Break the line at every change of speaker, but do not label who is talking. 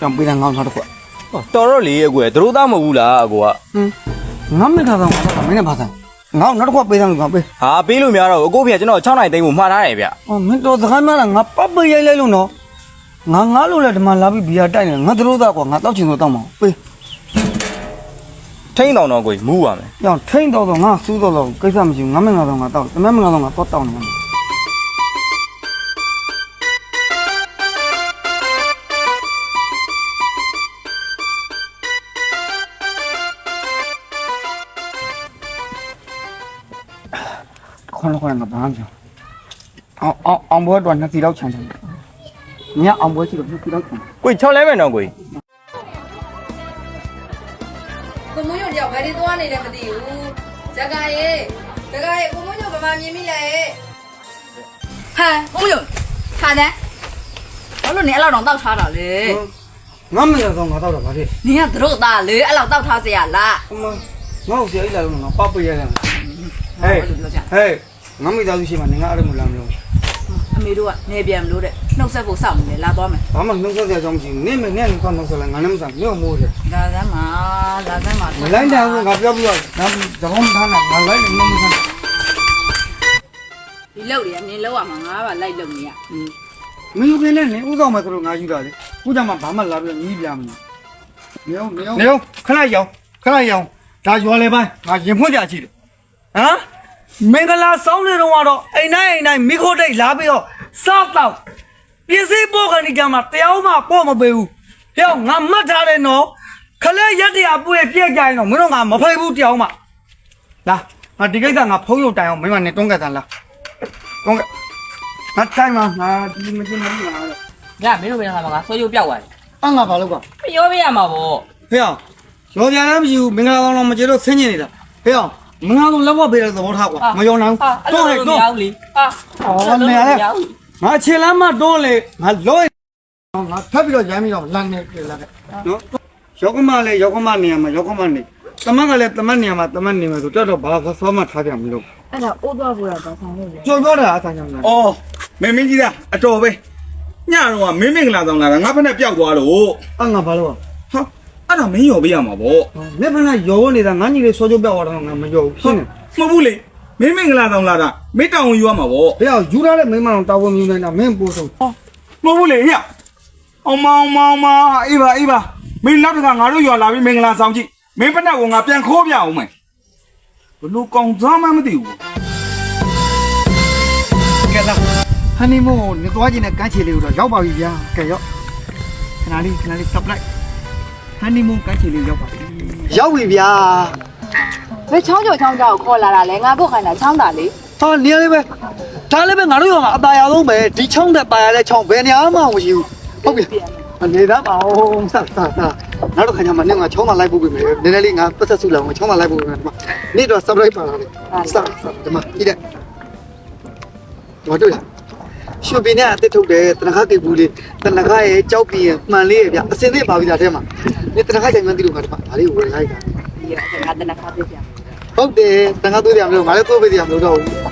တောင်ပေးတယ်ငေါ့နောက်တစ်ခွက်
တော်တော့လေအကွယ်သူတို့သားမဟုတ်ဘူးလားအကွာ
ငါမိထားတော့ငါတော့မင်းနဲ့ဘာဆိုင်ငေါ့နောက်တစ်ခွက်ပေးတယ်ငါပေး
ဟာပေးလို့များတော့အကိုဖေကကျွန်တော်6နိုင်သိန်းကိုမှားထားတယ်ဗျ
အော်မင်းတော့စကားများလားငါပတ်ပေးရိုက်လိုက်လို့နော်ငါလို့လည်းဒီမှာလာပြီးဘီယာတိုက်နေငါတို့သားကွာငါတောက်ချင်တော့တောက်မအောင်ပေး
ထိန်းတော်တော့ကိုမူးပါမယ်
ကြောင်ထိန်းတော့ငါစူးတော့ကိစ္စမရှိဘူးငါမင်းငါတော့ငါတောက်တမန်မငါတော့ငါတော့တောက်နေမှာခေါင်းငါဘာမှမပြောအောင်ဘွဲတော့နှစ်စီတော့ခြံတယ်ညအောင်ဘွဲရှိတော့နှစ်စီတော့ခြံ
ကို6လဲမယ်နော်ကို
ကိုမွန်းညိုတယောက်ဘယ်ဒီသွားနေလဲမသိဘူးဇကာရေကိုမွန်းညိုဘာမှမြင်မိလဲဟမ်ကိုမွန်းညိုထားတယ်ဘာလို့နေအဲ့လောက်တောက်ထားတာလဲ
ငါမရတော့ငါတော့တာဗါလေ
နင်ကတို့သားလေအဲ့လောက်တောက်ထားစရာလား
အမငါ့ကိုစီအိတ်လာလို့ငါပပရရတယ်ဟေးငါမိသားစုရှိမှနေငါအဲ့လိုမလာမလို့
အမေတို့ကနေပြန်မလို့တဲ့နှုတ်ဆက်ဖို့စောင့်နေတယ်လာသွားမယ်
ဘာမှနှုတ်ဆက်ရကြောင်းမရှိဘူးနေမနဲ့ကောင်းတော့ဆိုလဲငါလည်းမစားမြို့မိုးတယ်
လာစမ်းပါ
မလိုက်တယ်ငါပြောပြီးတော့ငါသဘောမထားနဲ့ငါလိုက်နေမစား
ဒီလောက်တွေကနေလောက်ရမှာငါပါလိုက်လုံနေရ
မင်းတို့လည်းနေဥဆောင်မယ်ဆိုတော့ငါယူတာလေခုကြမှာဘာမှလာပြီးညီးပြမလို့နေအောင်ခဏရောဒါရွာလေပိုင်းငါရင်ဖွင့်ကြကြည့်တယ်ဟမ်မင်္ဂလာဆောင်နေတော့တော့အိမ်တိုင်းမိခိုးတိတ်လာပြီးတော့စားတော့ပစ္စည်းပို့ကနေကြမှာတရားမှပို့မပေးဘူးဟဲ့ငါမှတ်ထားတယ်နော်ခလဲရက်တရာပွေပြက်ကြရင်တော့မင်းတို့ငါမဖိတ်ဘူးတရားမှလာငါဒီကိစ္စငါဖုံးရုပ်တိုင်အောင်မင်းမနဲ့တွန်းကတ်တာလားတွန်းကတ်ငါတိုင်းမှာငါဒီမချင်းမလို့လား
ညမင်းတို့ဘယ်မှာငါဆွဲရုပ်ပြောက်သွားတယ်
အငါဘာလို့က
ပြောပေးရမှာပေါ့
ဟဲ့ရောပြန်လည်းမရှိဘူးမင်္ဂလာကောင်တော့မကျေတော့ဆင်းနေနေတာဟဲ့မင်္ဂလာကောင်လက်ဝတ်ပေးတဲ့သဘောထားကွာမယုံနိုင်ဘူးတွန်းဟဲ့တွန်း
မရဘူးလေဟာ
အော်နေရလေငါခြေလမ်းမတွန်းလေငါလောငါဖက်ပြီးတော့ရမ်းပြီးတော့လမ်းနေပြလာခဲ့နော်ရောက်ကမလည်းရောက်ကမနေရမှာရောက်ကမနေတမန်ကလည်းတမန်နေရမှာတမန်နေမှာဆိုတော့ဘာသောမှထားပြမလို့
အဲ့ဒါအိုးသွားဖို့ရတာဆောင်လို့လေ
ကြော်ပြောတာအဆန်းကြောင့်လား
အော်မင်းကြီးသားအတော်ပဲညတော့ကမင်းမင်္ဂလာဆောင်လာတာငါဖက်နဲ့ပျောက်သွားလို့
အငါဘာလို့
ဟာအဲ့ဒါမင်းရော်ပေးရမှာပေါ့
လက်ဖက်ကရောနေတာငါညီလေးစောကြပြောက်သွားတော့ငါမရောရှင်းတယ်
မဟုတ်ဘူးလေမင်းမင်္ဂလာဆောင်လာတာမင်းတောင်ယူရမှာပေါ့
ဘယ်ယူထားတဲ့မိမတော်တာဝန်မြင်နေတာမင်းပို့ဆုံး
မဟုတ်ဘူးလေဟဲ့အောင်မောင်အေးပါမင်းနောက်တခါငါတို့ရွာလာပြီးမင်္ဂလာဆောင်ကြည့်မင်းဖက်နဲ့ကငါပြန်ခိုးပြအောင်မယ်ဘလို့ကောင်စားမှမသိဘူး
ကဲလားဟန်နီမူးနေသွားခြင်းနဲ့ကန်းချီလေးကိုတော့ရောက်ပါပြီဗျာကဲရောက်ခဏလေး surprise ဟန်နီမူးကန်းချီလေးရောက်ပါပြီရောက်ပြီဗျာ
ဘယ်ချောင်းကြော်ကိုခေါ်လာတာလဲငါဖို့ခိုင်းတာချောင်းတာလေ
ဟာနေရာလေးပဲဒါလည်းပဲငါတို့ရောအตาရဆုံးပဲဒီချောင်းတက်ပါရတဲ့ချောင်းဘယ်နေရာမှမရှိဘူးဟုတ်ပြီအနေသားပါအောင်စနောက်တော့ခါကျမှနဲ့ငါချောင်းမလိုက်ဖို့ပြင်မယ်နည်းနည်းလေးငါပတ်သက်စုလာအောင်ချောင်းမလိုက်ဖို့ပြင်မယ်ဒီမှာနေ့တော့ surprise ပါလာတယ်ဒီမှာကြည့်တဲ့ဘာတွေ့လဲရှုပ်ပြင်းနဲ့အသက်ထုတ်တယ်တနခါကေဘူးလေးတနခါရဲ့ကြောက်ပြင်းမှန်လေးရဲ့ဗျအစင်းသေးပါပြီဒါထဲမှာနေတနခါချိန်မှန်းသိလို့ငါဒီမှာဒါလေးကိုဝင်လိုက်တာ
ဒီကငါတနခါပြပြ
ဟုတ်တယ်တန်ခါသွေးတယ်မလို့ငါလည်းသွေးပေးတယ်မလို့တော့ဘူး